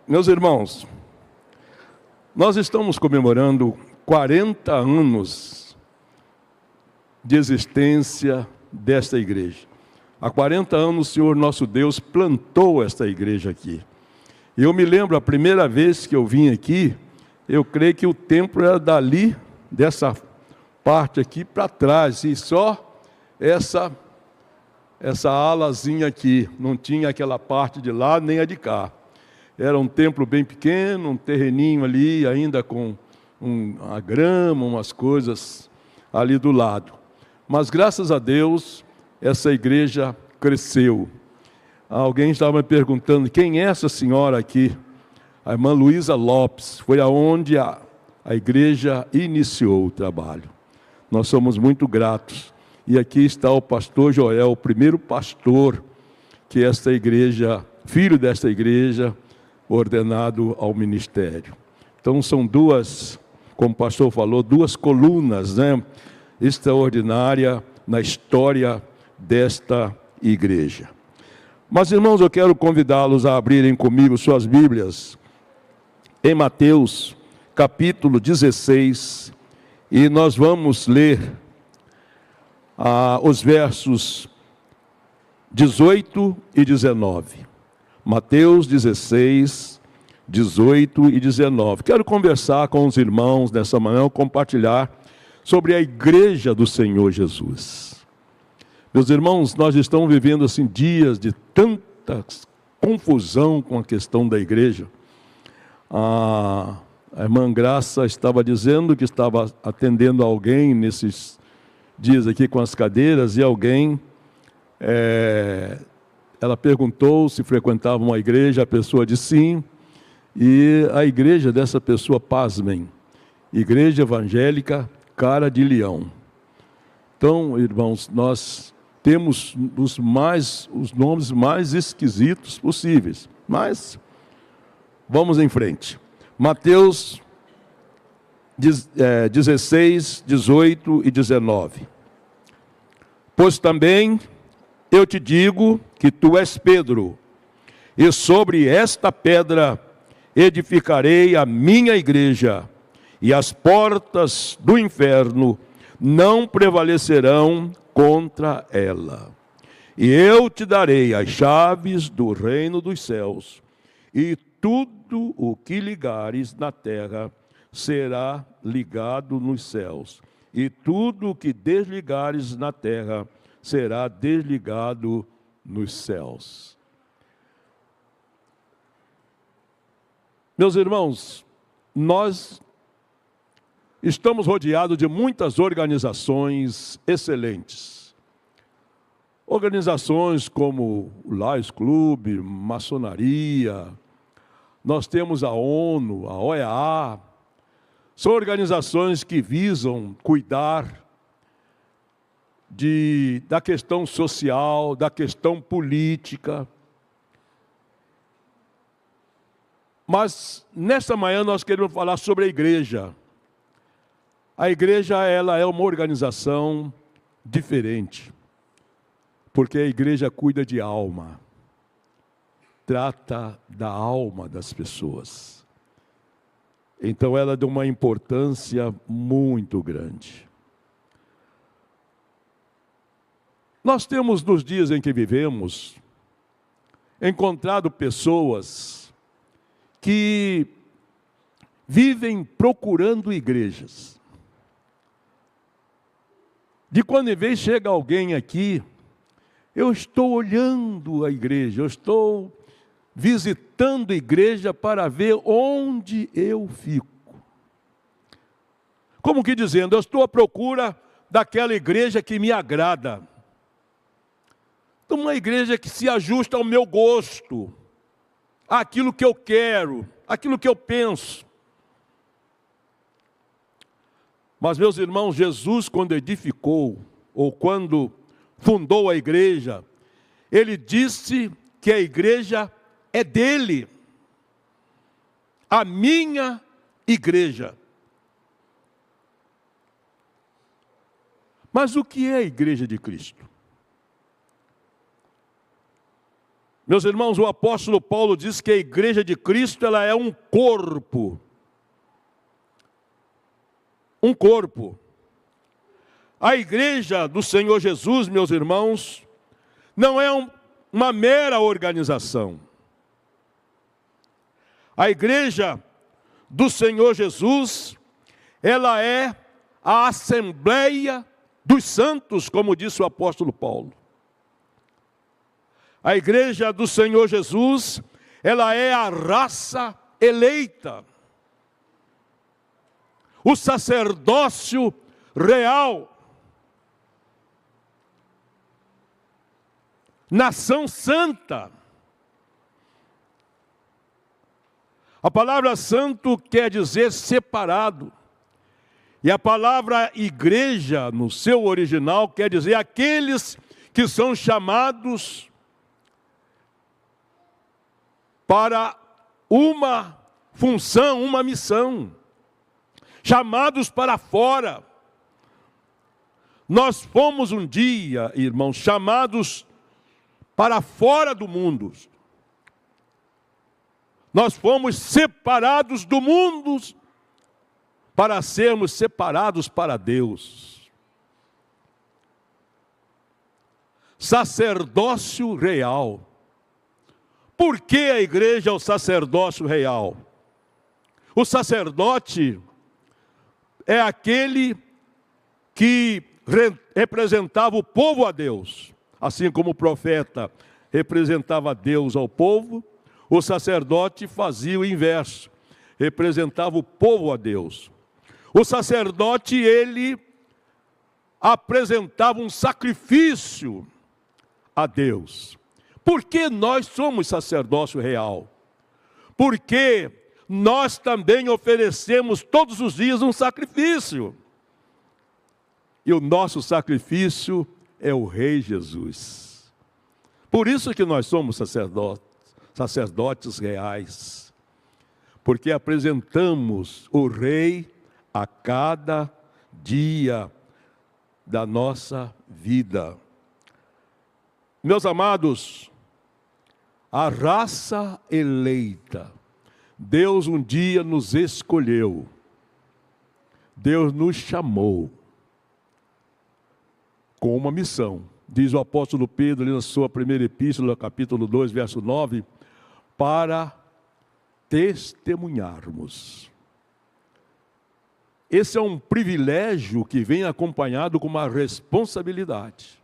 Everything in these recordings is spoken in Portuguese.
Meus irmãos, nós estamos comemorando 40 anos de existência desta igreja. Há 40 anos o Senhor nosso Deus plantou esta igreja aqui. E eu me lembro, a primeira vez que eu vim aqui, eu creio que o templo era dali, dessa parte aqui para trás, e só essa alazinha aqui, não tinha aquela parte de lá nem a de cá. Era um templo bem pequeno, um terreninho ali, ainda com a grama, umas coisas ali do lado. Mas graças a Deus, essa igreja cresceu. Alguém estava me perguntando, quem é essa senhora aqui? A irmã Luísa Lopes, foi aonde a igreja iniciou o trabalho. Nós somos muito gratos. E aqui está o pastor Joel, o primeiro pastor que esta igreja, filho desta igreja, ordenado ao ministério. Então são duas, como o pastor falou, duas colunas, extraordinárias na história desta igreja. Mas, irmãos, eu quero convidá-los a abrirem comigo suas Bíblias em Mateus, capítulo 16, e nós vamos ler os versos 18 e 19. Mateus 16, 18 e 19. Quero conversar com os irmãos nessa manhã, compartilhar sobre a igreja do Senhor Jesus. Meus irmãos, nós estamos vivendo assim dias de tanta confusão com a questão da igreja. A irmã Graça estava dizendo que estava atendendo alguém nesses dias aqui com as cadeiras, e alguém, ela perguntou se frequentava uma igreja, a pessoa disse sim, e a igreja dessa pessoa, pasmem, Igreja Evangélica Cara de Leão. Então, irmãos, nós temos os nomes mais esquisitos possíveis, mas vamos em frente. Mateus 16, 18 e 19. Pois também eu te digo que tu és Pedro, e sobre esta pedra edificarei a minha igreja, e as portas do inferno não prevalecerão contra ela. E eu te darei as chaves do reino dos céus, e tudo o que ligares na terra será ligado nos céus, e tudo o que desligares na terra será desligado nos céus. Meus irmãos, nós estamos rodeados de muitas organizações excelentes. Organizações como o Lions Club, maçonaria, nós temos a ONU, a OEA. São organizações que visam cuidar da questão social, da questão política. Mas, nesta manhã, nós queremos falar sobre a igreja. A igreja, ela é uma organização diferente, porque a igreja cuida de alma, trata da alma das pessoas. Então, ela dá uma importância muito grande. Nós temos, nos dias em que vivemos, encontrado pessoas que vivem procurando igrejas. De quando em vez chega alguém aqui, eu estou olhando a igreja, eu estou visitando a igreja para ver onde eu fico. Como que dizendo, eu estou à procura daquela igreja que me agrada. Uma igreja que se ajusta ao meu gosto, àquilo que eu quero, àquilo que eu penso. Mas, meus irmãos, Jesus, quando edificou, ou quando fundou a igreja, ele disse que a igreja é dele, a minha igreja. Mas o que é a igreja de Cristo? Meus irmãos, o apóstolo Paulo diz que a igreja de Cristo, ela é um corpo. Um corpo. A igreja do Senhor Jesus, meus irmãos, não é uma mera organização. A igreja do Senhor Jesus, ela é a assembleia dos santos, como disse o apóstolo Paulo. A igreja do Senhor Jesus, ela é a raça eleita, o sacerdócio real, nação santa. A palavra santo quer dizer separado. E a palavra igreja, no seu original, quer dizer aqueles que são chamados para uma função, uma missão. Chamados para fora. Nós fomos um dia, irmãos, chamados para fora do mundo. Nós fomos separados do mundo para sermos separados para Deus. Sacerdócio real. Por que a igreja é o sacerdócio real? O sacerdote é aquele que representava o povo a Deus. Assim como o profeta representava Deus ao povo, o sacerdote fazia o inverso, representava o povo a Deus. O sacerdote, ele apresentava um sacrifício a Deus. Por que nós somos sacerdócio real? Porque nós também oferecemos todos os dias um sacrifício. E o nosso sacrifício é o Rei Jesus. Por isso que nós somos sacerdotes reais. Porque apresentamos o Rei a cada dia da nossa vida. Meus amados, a raça eleita, Deus um dia nos escolheu, Deus nos chamou com uma missão. Diz o apóstolo Pedro ali na sua primeira epístola, capítulo 2, verso 9, para testemunharmos. Esse é um privilégio que vem acompanhado com uma responsabilidade.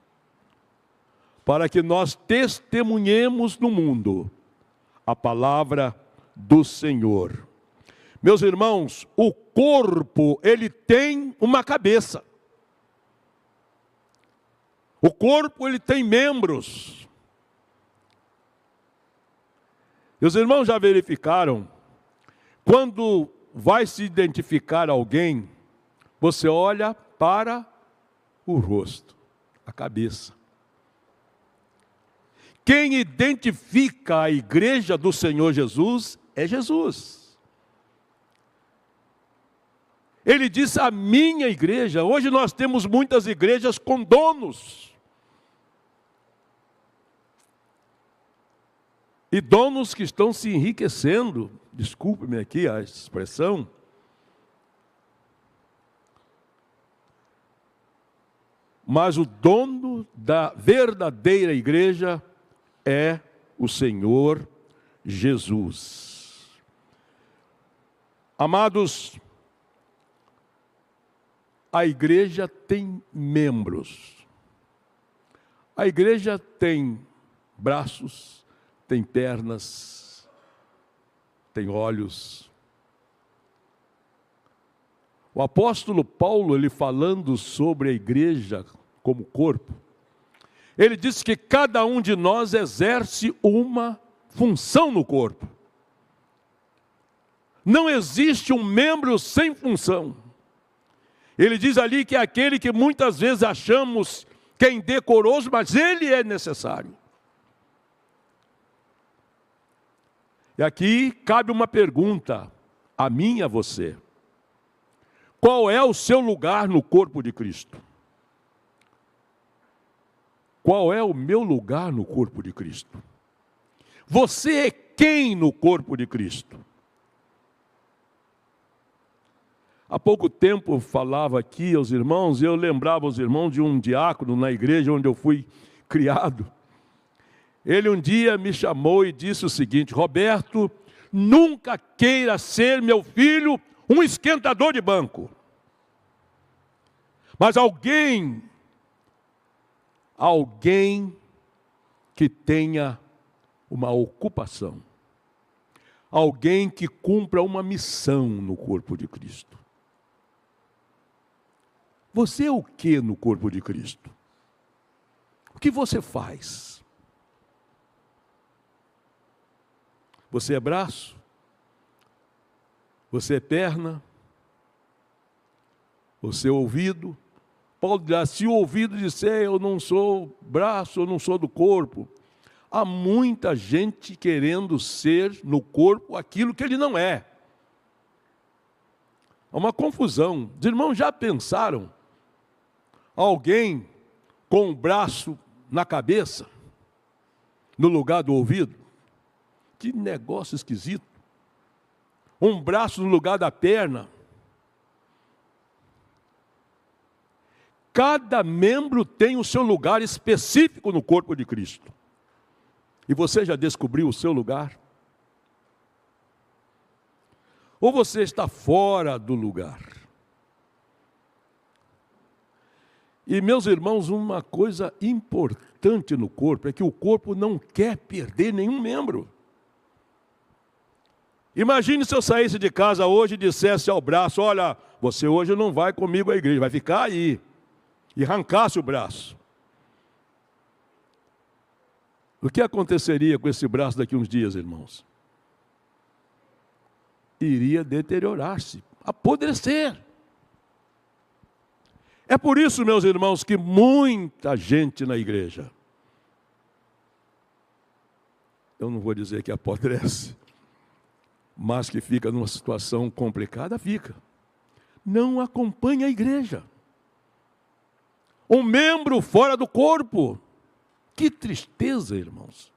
Para que nós testemunhemos no mundo a palavra do Senhor. Meus irmãos, o corpo, ele tem uma cabeça. O corpo, ele tem membros. E os irmãos já verificaram, quando vai se identificar alguém, você olha para o rosto, a cabeça. Quem identifica a igreja do Senhor Jesus é Jesus. Ele disse, a minha igreja. Hoje nós temos muitas igrejas com donos. E donos que estão se enriquecendo, desculpe-me aqui a expressão, mas o dono da verdadeira igreja é o Senhor Jesus. Amados, a igreja tem membros. A igreja tem braços, tem pernas, tem olhos. O apóstolo Paulo, ele falando sobre a igreja como corpo, ele diz que cada um de nós exerce uma função no corpo. Não existe um membro sem função. Ele diz ali que é aquele que muitas vezes achamos que é indecoroso, mas ele é necessário. E aqui cabe uma pergunta, a mim e a você. Qual é o seu lugar no corpo de Cristo? Qual é o meu lugar no corpo de Cristo? Você é quem no corpo de Cristo? Há pouco tempo eu falava aqui aos irmãos, eu lembrava aos irmãos de um diácono na igreja onde eu fui criado. Ele um dia me chamou e disse o seguinte: Roberto, nunca queira ser, meu filho, um esquentador de banco. Mas alguém que tenha uma ocupação. Alguém que cumpra uma missão no corpo de Cristo. Você é o que no corpo de Cristo? O que você faz? Você é braço? Você é perna? Você é ouvido? Paulo dirá, se o ouvido disser, eu não sou braço, eu não sou do corpo. Há muita gente querendo ser no corpo aquilo que ele não é. Há uma confusão. Os irmãos já pensaram? Alguém com o braço na cabeça, no lugar do ouvido? Que negócio esquisito. Um braço no lugar da perna. Cada membro tem o seu lugar específico no corpo de Cristo. E você já descobriu o seu lugar? Ou você está fora do lugar? E, meus irmãos, uma coisa importante no corpo é que o corpo não quer perder nenhum membro. Imagine se eu saísse de casa hoje e dissesse ao braço, olha, você hoje não vai comigo à igreja, vai ficar aí. E arrancasse o braço. O que aconteceria com esse braço daqui a uns dias, irmãos? Iria deteriorar-se, apodrecer. É por isso, meus irmãos, que muita gente na igreja, eu não vou dizer que apodrece, mas que fica numa situação complicada, fica. Não acompanha a igreja. Um membro fora do corpo. Que tristeza, irmãos.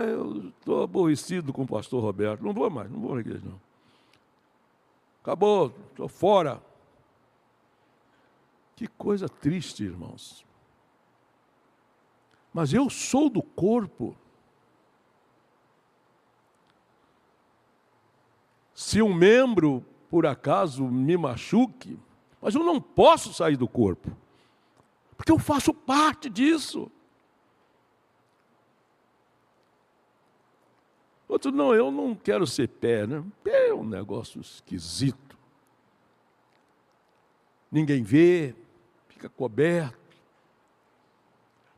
Eu estou aborrecido com o pastor Roberto. Não vou mais, não vou na igreja, não. Acabou, estou fora. Que coisa triste, irmãos. Mas eu sou do corpo. Se um membro, por acaso, me machuque, mas eu não posso sair do corpo, porque eu faço parte disso. Outro, não, eu não quero ser pé, né? Pé é um negócio esquisito. Ninguém vê, fica coberto.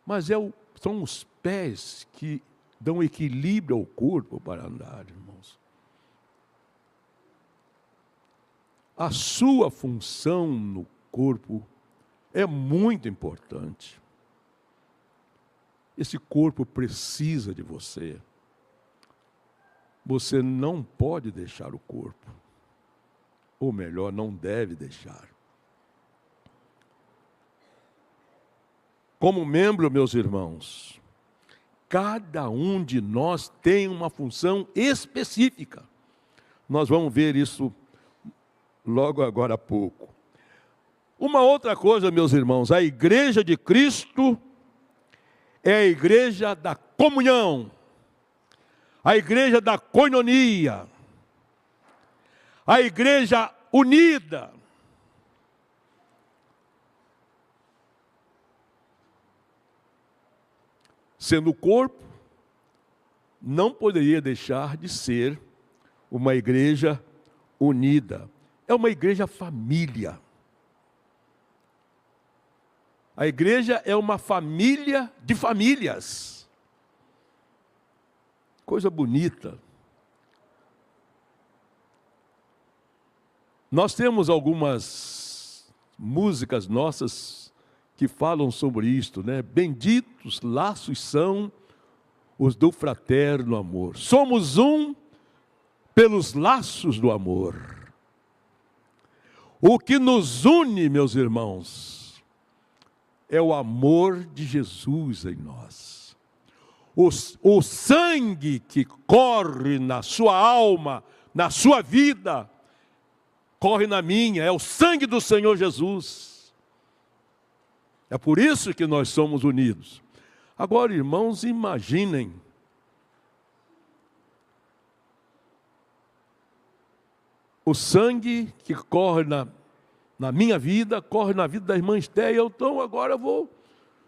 Mas são os pés que dão equilíbrio ao corpo para andar, irmãos. A sua função no corpo é muito importante. Esse corpo precisa de você. Você não pode deixar o corpo. Ou melhor, não deve deixar. Como membro, meus irmãos, cada um de nós tem uma função específica. Nós vamos ver isso logo agora há pouco. Uma outra coisa, meus irmãos, a igreja de Cristo é a igreja da comunhão, a igreja da koinonia, a igreja unida. Sendo o corpo, não poderia deixar de ser uma igreja unida. É uma igreja família. A igreja é uma família de famílias. Coisa bonita. Nós temos algumas músicas nossas que falam sobre isto, né? Benditos laços são os do fraterno amor. Somos um pelos laços do amor. O que nos une, meus irmãos, é o amor de Jesus em nós. o sangue que corre na sua alma, na sua vida, corre na minha, é o sangue do Senhor Jesus. É por isso que nós somos unidos. Agora, irmãos, imaginem o sangue que corre na minha vida, corre na vida da irmã Esté, então agora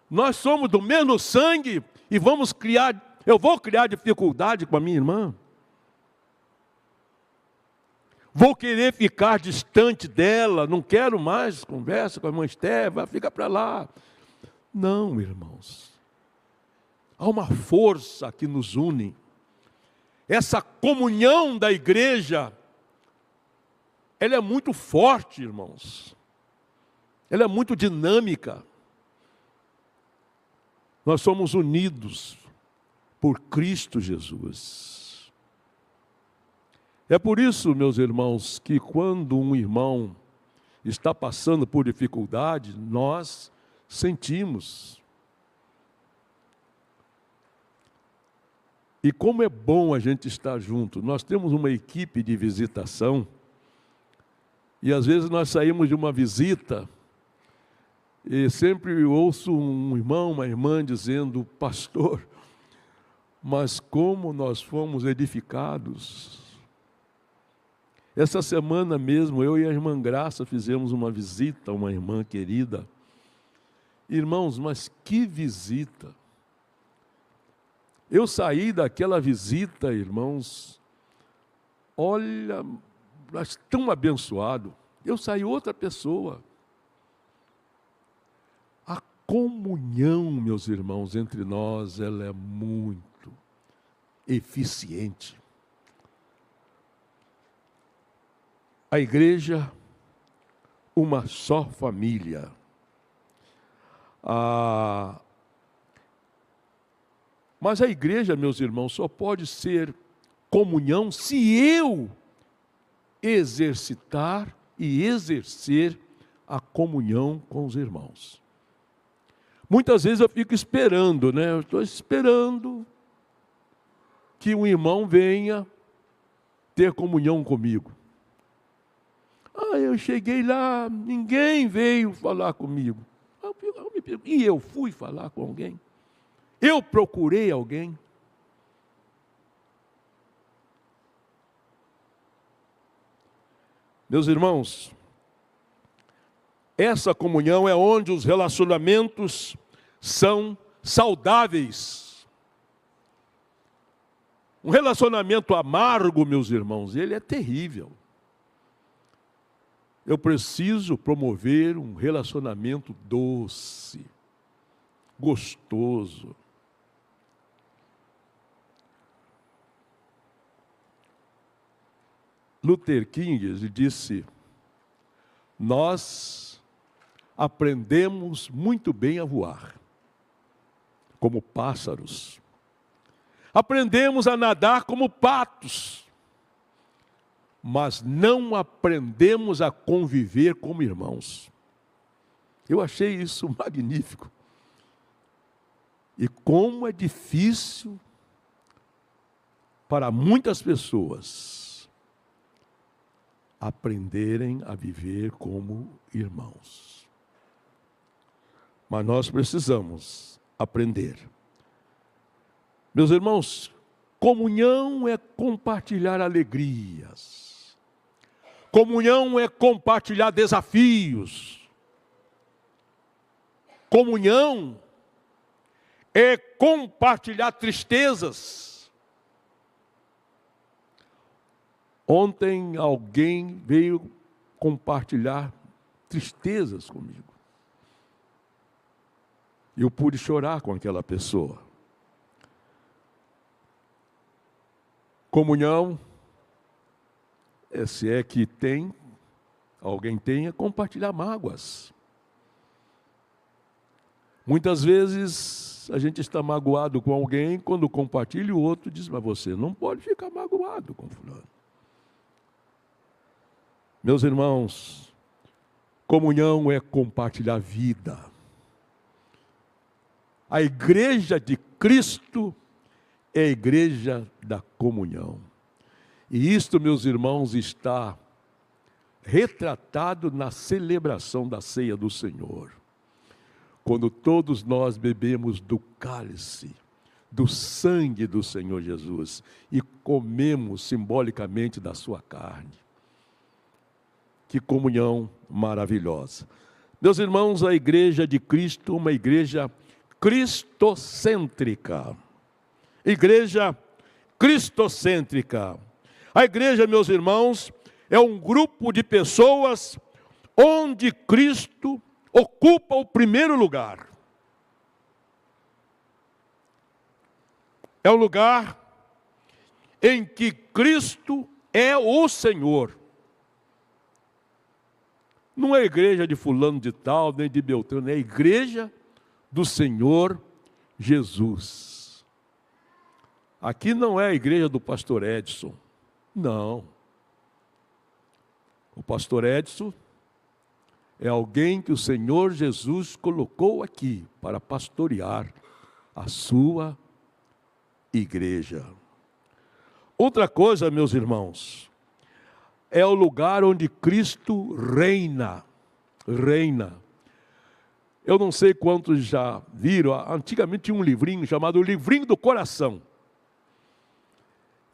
nós somos do mesmo sangue e eu vou criar dificuldade com a minha irmã? Vou querer ficar distante dela, não quero mais conversa com a irmã Esté, fica para lá. Não, irmãos. Há uma força que nos une. Essa comunhão da igreja, ela é muito forte, irmãos. Ela é muito dinâmica. Nós somos unidos por Cristo Jesus. É por isso, meus irmãos, que quando um irmão está passando por dificuldade, nós sentimos. E como é bom a gente estar junto. Nós temos uma equipe de visitação e às vezes nós saímos de uma visita e sempre ouço um irmão, uma irmã dizendo: pastor, mas como nós fomos edificados. Essa semana mesmo, eu e a irmã Graça fizemos uma visita a uma irmã querida. Irmãos, mas que visita! Eu saí daquela visita, irmãos, olha, tão abençoado. Eu saí outra pessoa. A comunhão, meus irmãos, entre nós, ela é muito eficiente. A igreja, uma só família. Mas a igreja, meus irmãos, só pode ser comunhão se eu exercitar e exercer a comunhão com os irmãos. Muitas vezes eu fico esperando, né? Eu estou esperando que um irmão venha ter comunhão comigo. Eu cheguei lá, ninguém veio falar comigo. E eu fui falar com alguém? Eu procurei alguém? Meus irmãos, essa comunhão é onde os relacionamentos são saudáveis. Um relacionamento amargo, meus irmãos, ele é terrível. Eu preciso promover um relacionamento doce, gostoso. Luther King disse: nós aprendemos muito bem a voar, como pássaros. Aprendemos a nadar como patos, mas não aprendemos a conviver como irmãos. Eu achei isso magnífico. E como é difícil para muitas pessoas aprenderem a viver como irmãos. Mas nós precisamos aprender. Meus irmãos, comunhão é compartilhar alegrias. Comunhão é compartilhar desafios. Comunhão é compartilhar tristezas. Ontem alguém veio compartilhar tristezas comigo. Eu pude chorar com aquela pessoa. Comunhão, se é que alguém tem, é compartilhar mágoas. Muitas vezes a gente está magoado com alguém, quando compartilha, o outro diz: mas você não pode ficar magoado com fulano. Meus irmãos, comunhão é compartilhar vida. A igreja de Cristo é a igreja da comunhão. E isto, meus irmãos, está retratado na celebração da ceia do Senhor. Quando todos nós bebemos do cálice, do sangue do Senhor Jesus, e comemos simbolicamente da sua carne. Que comunhão maravilhosa. Meus irmãos, a igreja de Cristo, uma igreja cristocêntrica. Igreja cristocêntrica. A igreja, meus irmãos, é um grupo de pessoas onde Cristo ocupa o primeiro lugar. É um lugar em que Cristo é o Senhor. Não é a igreja de fulano de tal, nem de Beltrano, é a igreja do Senhor Jesus. Aqui não é a igreja do pastor Edson, não. O pastor Edson é alguém que o Senhor Jesus colocou aqui para pastorear a sua igreja. Outra coisa, meus irmãos, é o lugar onde Cristo reina. Eu não sei quantos já viram, antigamente tinha um livrinho chamado Livrinho do Coração.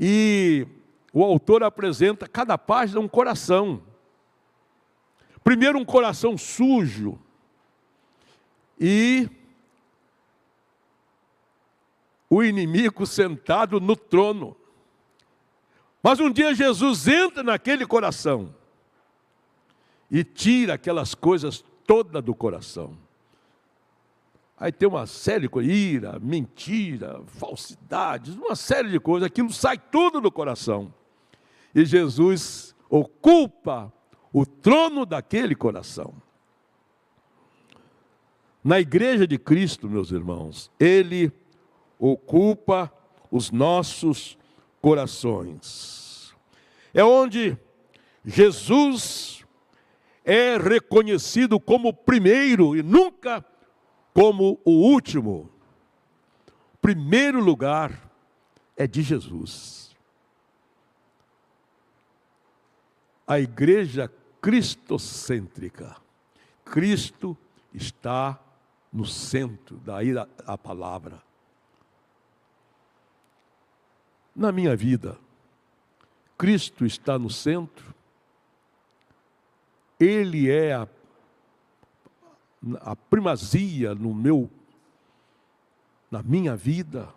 E o autor apresenta cada página um coração. Primeiro um coração sujo. E o inimigo sentado no trono. Mas um dia Jesus entra naquele coração e tira aquelas coisas todas do coração. Aí tem uma série de coisas, ira, mentira, falsidades, uma série de coisas, aquilo sai tudo do coração. E Jesus ocupa o trono daquele coração. Na igreja de Cristo, meus irmãos, Ele ocupa os nossos corações. É onde Jesus é reconhecido como o primeiro e nunca como o último. O primeiro lugar é de Jesus. A igreja cristocêntrica. Cristo está no centro, daí a palavra. Na minha vida, Cristo está no centro. Ele é a primazia na minha vida.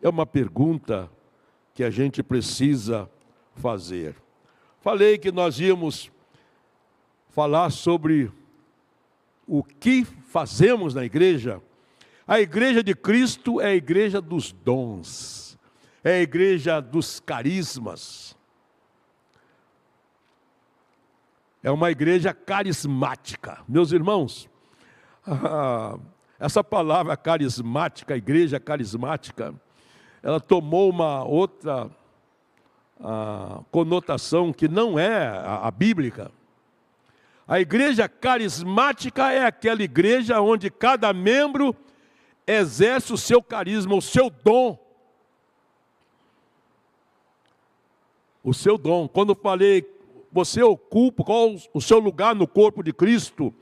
É uma pergunta que a gente precisa fazer. Falei que nós íamos falar sobre o que fazemos na igreja. A igreja de Cristo é a igreja dos dons, é a igreja dos carismas. É uma igreja carismática. Meus irmãos, essa palavra carismática, igreja carismática, ela tomou uma outra conotação que não é a bíblica. A igreja carismática é aquela igreja onde cada membro exerce o seu carisma, o seu dom. O seu dom. Quando eu falei, você ocupa, qual o seu lugar no corpo de Cristo?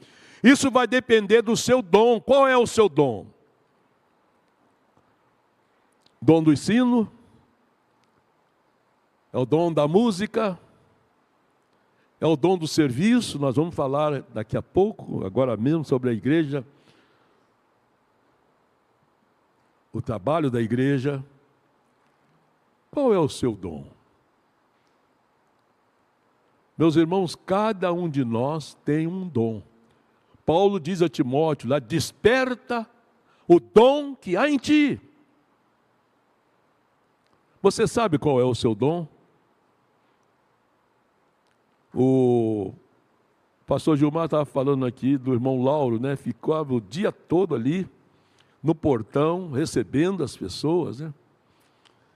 Isso vai depender do seu dom. Qual é o seu dom? Dom do ensino? É o dom da música? É o dom do serviço? Nós vamos falar daqui a pouco, agora mesmo, sobre a igreja. O trabalho da igreja. Qual é o seu dom? Meus irmãos, cada um de nós tem um dom. Paulo diz a Timóteo lá, desperta o dom que há em ti. Você sabe qual é o seu dom? O pastor Gilmar estava falando aqui do irmão Lauro, né? Ficava o dia todo ali no portão, recebendo as pessoas, né?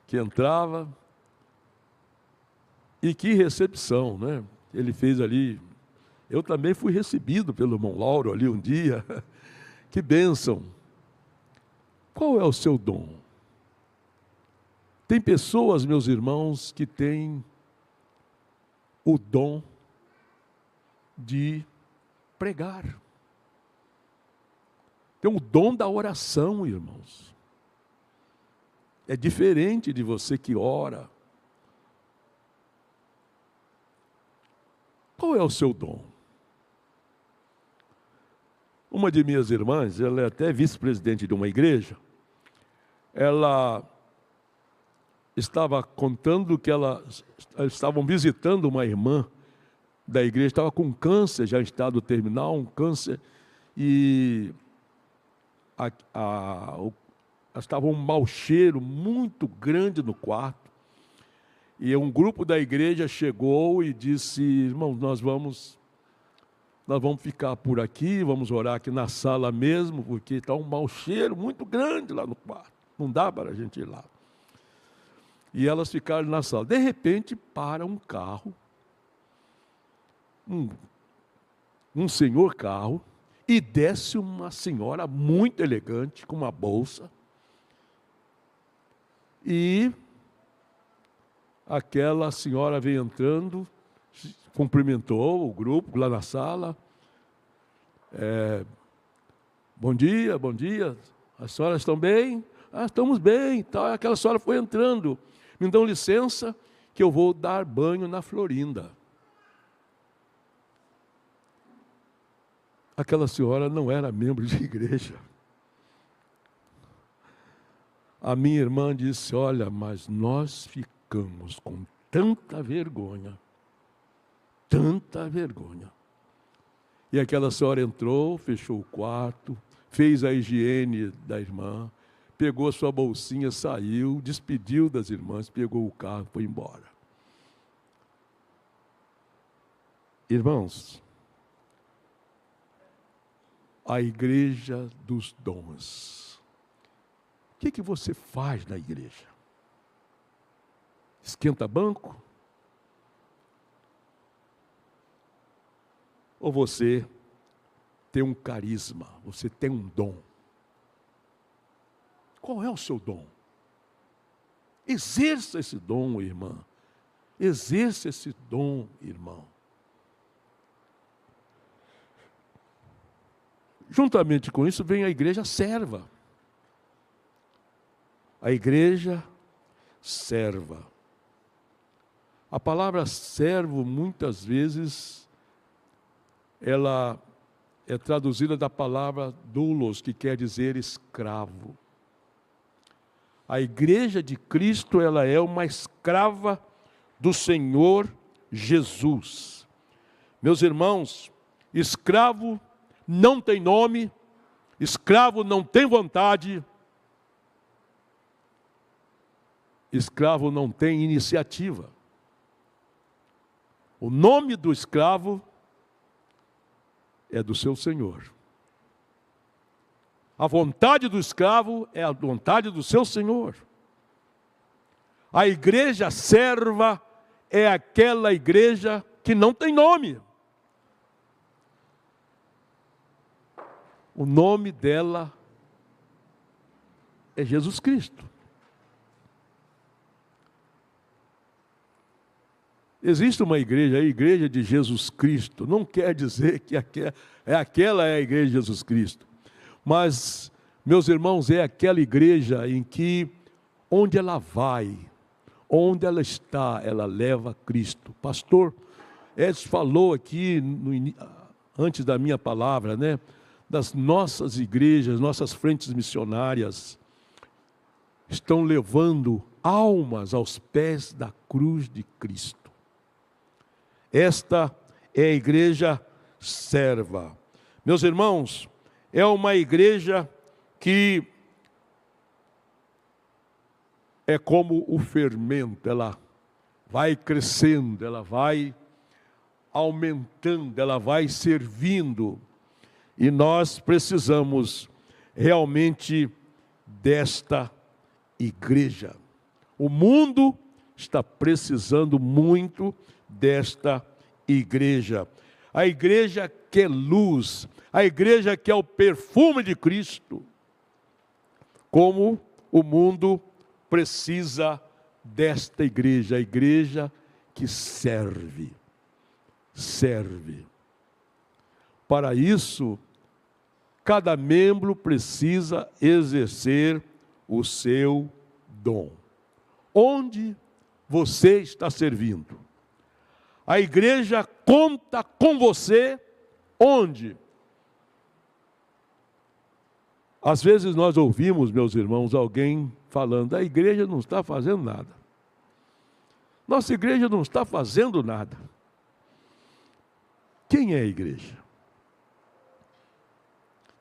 Que entrava. E que recepção, né? Ele fez ali. Eu também fui recebido pelo irmão Lauro ali um dia. Que bênção. Qual é o seu dom? Tem pessoas, meus irmãos, que têm o dom de pregar. Tem o dom da oração, irmãos. É diferente de você que ora. Qual é o seu dom? Uma de minhas irmãs, ela é até vice-presidente de uma igreja, ela estava contando que elas estavam visitando uma irmã da igreja, estava com câncer, já em estado terminal, um câncer, e estava um mau cheiro muito grande no quarto. E um grupo da igreja chegou e disse: irmãos, nós vamos ficar por aqui, vamos orar aqui na sala mesmo, porque está um mau cheiro muito grande lá no quarto. Não dá para a gente ir lá. E elas ficaram na sala. De repente, para um carro, um senhor carro, e desce uma senhora muito elegante, com uma bolsa. E aquela senhora veio entrando, cumprimentou o grupo lá na sala. Bom dia, as senhoras estão bem? Estamos bem. Tal. Aquela senhora foi entrando. Me dão licença que eu vou dar banho na Florinda. Aquela senhora não era membro de igreja. A minha irmã disse: olha, mas nós ficamos com tanta vergonha. E aquela senhora entrou, fechou o quarto, fez a higiene da irmã, pegou a sua bolsinha, saiu, despediu das irmãs, pegou o carro e foi embora. Irmãos, a igreja dos dons. O que você faz na igreja? Esquenta banco? Ou você tem um carisma, você tem um dom? Qual é o seu dom? Exerça esse dom, irmã. Exerça esse dom, irmão. Juntamente com isso vem a igreja serva. A igreja serva. A palavra servo, muitas vezes, ela é traduzida da palavra doulos, que quer dizer escravo. A igreja de Cristo, ela é uma escrava do Senhor Jesus. Meus irmãos, escravo não tem nome, escravo não tem vontade, escravo não tem iniciativa. O nome do escravo é do seu Senhor. A vontade do escravo é a vontade do seu Senhor. A igreja serva é aquela igreja que não tem nome. O nome dela é Jesus Cristo. Existe uma igreja, a igreja de Jesus Cristo. Não quer dizer que aquela é a igreja de Jesus Cristo. Mas, meus irmãos, é aquela igreja em que, onde ela vai, onde ela está, ela leva Cristo. Pastor Edson falou aqui, antes da minha palavra, né, das nossas igrejas, nossas frentes missionárias, estão levando almas aos pés da cruz de Cristo. Esta é a igreja serva. Meus irmãos, é uma igreja que é como o fermento, ela vai crescendo, ela vai aumentando, ela vai servindo. E nós precisamos realmente desta igreja. O mundo está precisando muito desta igreja. A igreja que é luz, a igreja que é o perfume de Cristo. Como o mundo precisa desta igreja, a igreja que serve. Serve. Para isso, cada membro precisa exercer o seu dom. Onde você está servindo? A igreja conta com você onde? Às vezes nós ouvimos, meus irmãos, alguém falando: a igreja não está fazendo nada. Nossa igreja não está fazendo nada. Quem é a igreja?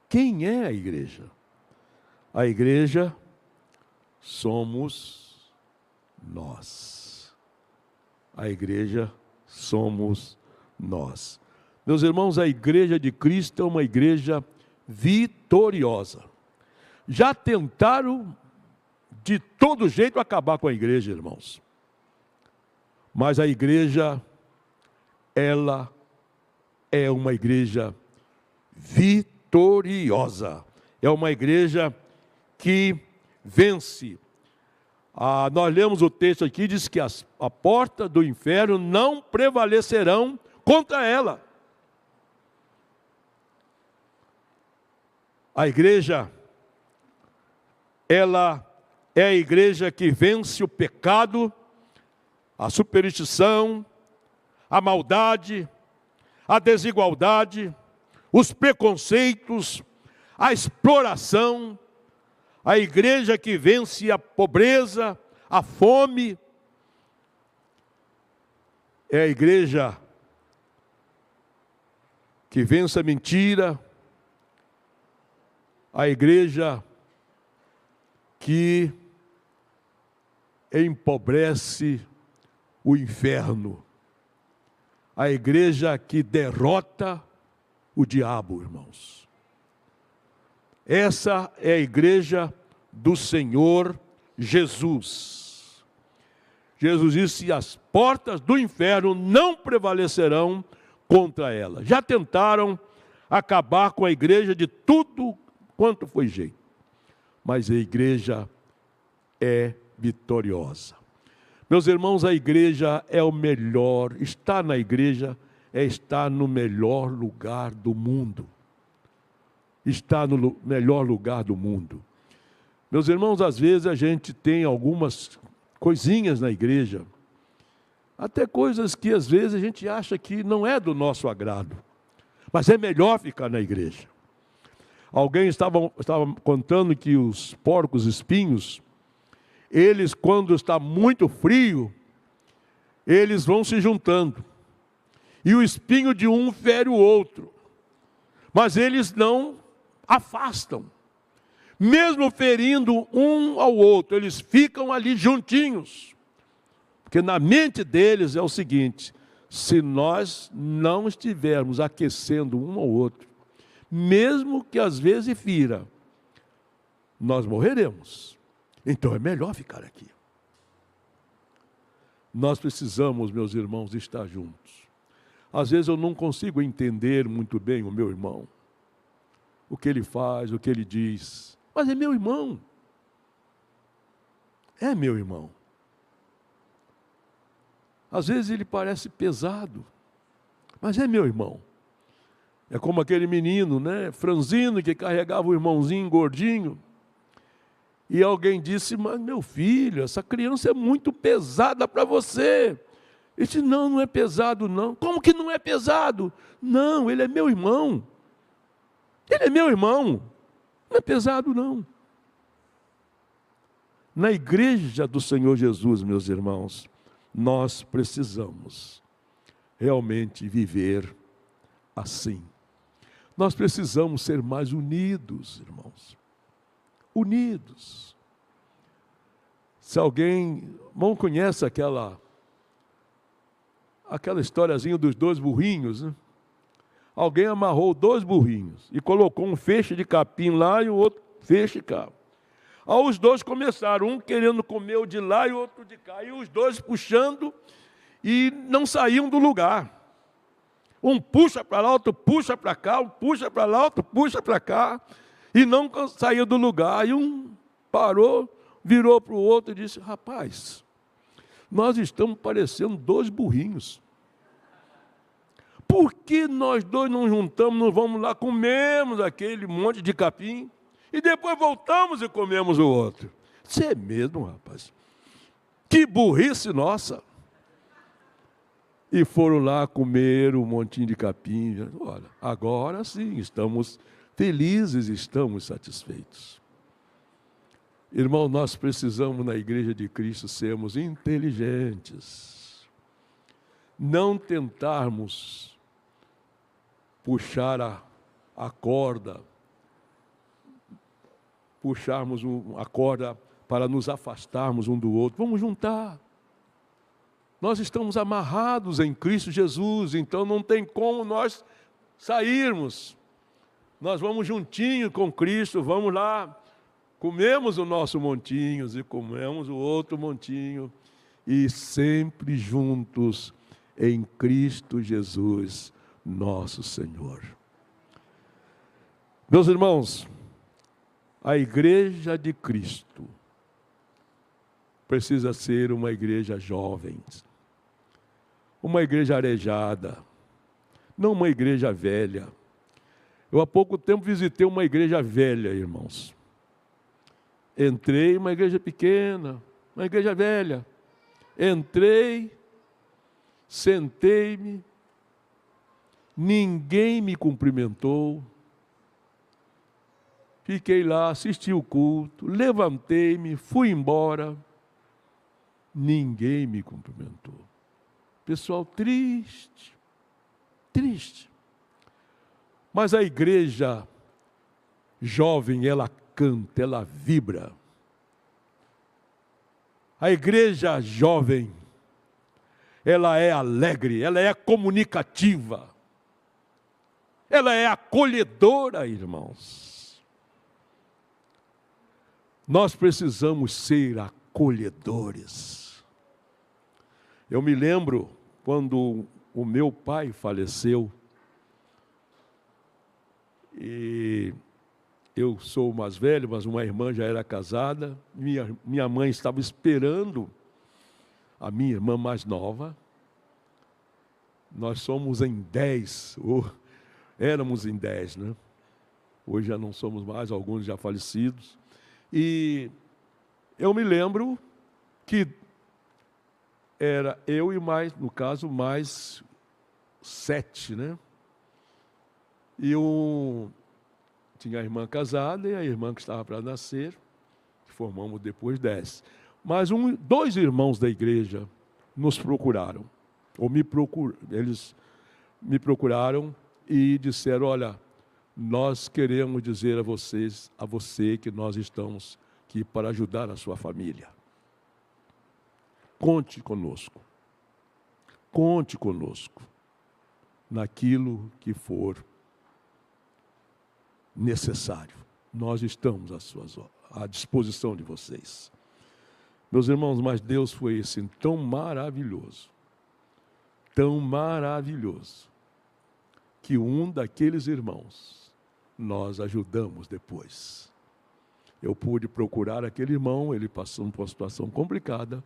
Quem é a igreja? A igreja somos nós. A igreja somos nós. Meus irmãos, a igreja de Cristo é uma igreja vitoriosa. Já tentaram de todo jeito acabar com a igreja, irmãos. Mas a igreja, ela é uma igreja vitoriosa. É uma igreja que vence. Nós lemos o texto aqui, diz que a porta do inferno não prevalecerão contra ela. A igreja, ela é a igreja que vence o pecado, a superstição, a maldade, a desigualdade, os preconceitos, a exploração. A igreja que vence a pobreza, a fome. É a igreja que vence a mentira. A igreja que empobrece o inferno. A igreja que derrota o diabo, irmãos. Essa é a igreja do Senhor Jesus. Jesus disse: as portas do inferno não prevalecerão contra ela. Já tentaram acabar com a igreja de tudo quanto foi jeito. Mas a igreja é vitoriosa. Meus irmãos, a igreja é o melhor. Estar na igreja é estar no melhor lugar do mundo. Está no melhor lugar do mundo. Meus irmãos, às vezes a gente tem algumas coisinhas na igreja, até coisas que às vezes a gente acha que não é do nosso agrado, mas é melhor ficar na igreja. Alguém estava contando que os porcos espinhos, eles, quando está muito frio, eles vão se juntando, e o espinho de um fere o outro, mas eles não afastam. Mesmo ferindo um ao outro, eles ficam ali juntinhos. Porque na mente deles é o seguinte: se nós não estivermos aquecendo um ao outro, mesmo que às vezes fira, nós morreremos. Então é melhor ficar aqui. Nós precisamos, meus irmãos, estar juntos. Às vezes eu não consigo entender muito bem o meu irmão, o que ele faz, o que ele diz, mas é meu irmão. É meu irmão. Às vezes ele parece pesado, mas é meu irmão. É como aquele menino, né, franzino, que carregava o irmãozinho gordinho. E alguém disse: mas meu filho, essa criança é muito pesada para você. Ele disse: não, não é pesado não. Como que não é pesado? Não, ele é meu irmão. Ele é meu irmão. Não é pesado não. Na igreja do Senhor Jesus, meus irmãos, nós precisamos realmente viver assim. Nós precisamos ser mais unidos, irmãos. Unidos. Se alguém não conhece aquela historiazinha dos dois burrinhos, né? Alguém amarrou dois burrinhos e colocou um feixe de capim lá e o outro feixe cá. Aí os dois começaram, um querendo comer o de lá e o outro de cá, e os dois puxando e não saíam do lugar. Um puxa para lá, outro puxa para cá, um puxa para lá, outro puxa para cá, e não saía do lugar. E um parou, virou para o outro e disse: rapaz, Nós estamos parecendo dois burrinhos. Por que nós dois não juntamos, não vamos lá, comemos aquele monte de capim e depois voltamos e comemos o outro? Isso é mesmo, rapaz. Que burrice nossa! E foram lá comer um montinho de capim. Olha, agora sim, estamos felizes, estamos satisfeitos. Irmão, nós precisamos na Igreja de Cristo sermos inteligentes. Não tentarmos puxar a corda, puxarmos a corda para nos afastarmos um do outro. Vamos juntar. Nós estamos amarrados em Cristo Jesus, então não tem como nós sairmos. Nós vamos juntinho com Cristo, vamos lá, comemos o nosso montinho e comemos o outro montinho, e sempre juntos em Cristo Jesus, nosso Senhor. Meus irmãos, a Igreja de Cristo precisa ser uma igreja jovem, uma igreja arejada, não uma igreja velha. Eu há pouco tempo visitei uma igreja velha, irmãos. Entrei em uma igreja pequena, uma igreja velha. Entrei, sentei-me, ninguém me cumprimentou. Fiquei lá, assisti o culto, levantei-me, fui embora. Ninguém me cumprimentou. Pessoal triste, triste. Mas a igreja jovem, ela canta, ela vibra. A igreja jovem, ela é alegre, ela é comunicativa, ela é acolhedora, irmãos. Nós precisamos ser acolhedores. Eu me lembro quando o meu pai faleceu, e eu sou o mais velho, mas uma irmã já era casada, minha mãe estava esperando a minha irmã mais nova. Nós somos em 10, ou éramos em 10, né? Hoje já não somos mais, alguns já falecidos. E eu me lembro que era eu e mais, no caso, mais 7, né? E tinha a irmã casada e a irmã que estava para nascer, que formamos depois 10. Mas 2 irmãos da igreja nos procuraram, eles me procuraram e disseram: olha, nós queremos dizer a você que nós estamos aqui para ajudar a sua família. Conte conosco naquilo que for necessário. Nós estamos à disposição de vocês. Meus irmãos, mas Deus foi assim tão maravilhoso, que um daqueles irmãos nós ajudamos depois. Eu pude procurar aquele irmão, ele passou por uma situação complicada,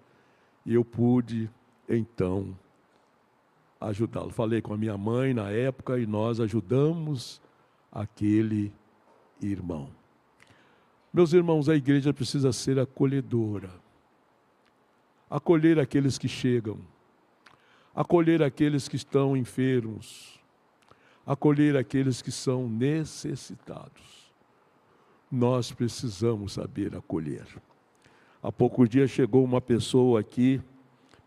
e eu pude, então, ajudá-lo. Falei com a minha mãe na época e nós ajudamos aquele irmão. Meus irmãos, a igreja precisa ser acolhedora. Acolher aqueles que chegam. Acolher aqueles que estão enfermos. Acolher aqueles que são necessitados. Nós precisamos saber acolher. Há poucos dias chegou uma pessoa aqui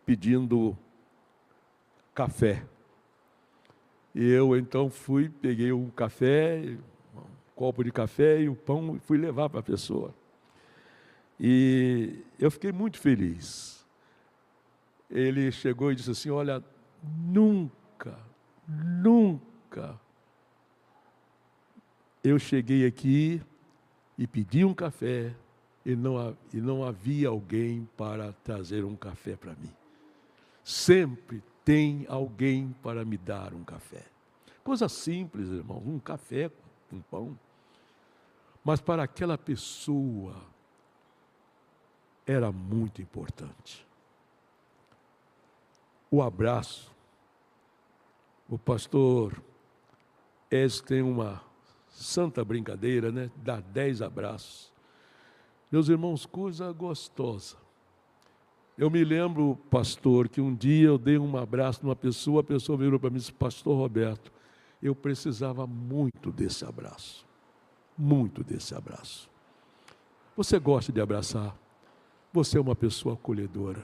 pedindo café. E eu então peguei um café, um copo de café e um pão e fui levar para a pessoa. E eu fiquei muito feliz. Ele chegou e disse assim: olha, nunca eu cheguei aqui e pedi um café e não havia alguém para trazer um café para mim. Sempre tem alguém para me dar um café. Coisa simples, irmão, um café, um pão. Mas para aquela pessoa era muito importante. o abraço. O pastor tem uma santa brincadeira, né? Dá 10 abraços. Meus irmãos, coisa gostosa. Eu me lembro, pastor, que um dia eu dei um abraço numa pessoa, a pessoa virou para mim e disse: pastor Roberto, eu precisava muito desse abraço. Muito desse abraço. Você gosta de abraçar? Você é uma pessoa acolhedora.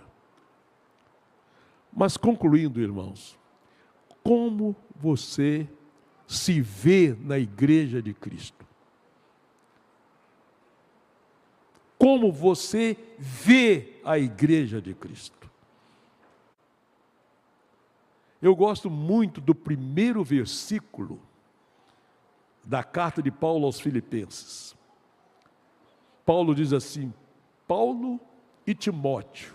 Mas concluindo, irmãos, como você se vê na igreja de Cristo? Como você vê a igreja de Cristo? Eu gosto muito do primeiro versículo da carta de Paulo aos Filipenses. Paulo diz assim: Paulo e Timóteo,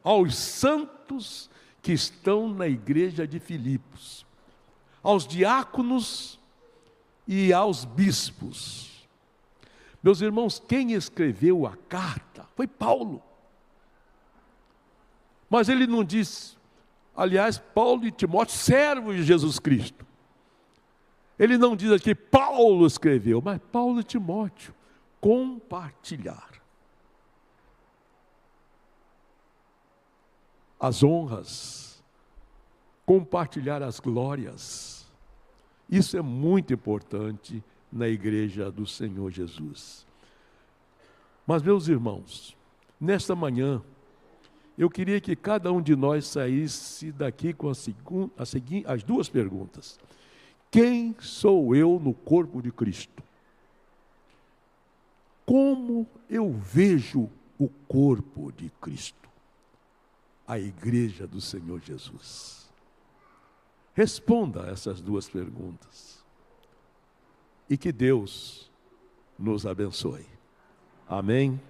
aos santos que estão na igreja de Filipos, aos diáconos e aos bispos. Meus irmãos, quem escreveu a carta foi Paulo. Mas ele não disse, aliás, Paulo e Timóteo, servos de Jesus Cristo. Ele não diz aqui, Paulo escreveu, mas Paulo e Timóteo, compartilhar as honras, compartilhar as glórias. Isso é muito importante na igreja do Senhor Jesus. Mas, meus irmãos, nesta manhã, eu queria que cada um de nós saísse daqui com as duas perguntas. Quem sou eu no corpo de Cristo? Como eu vejo o corpo de Cristo? A igreja do Senhor Jesus. Responda essas duas perguntas. E que Deus nos abençoe. Amém?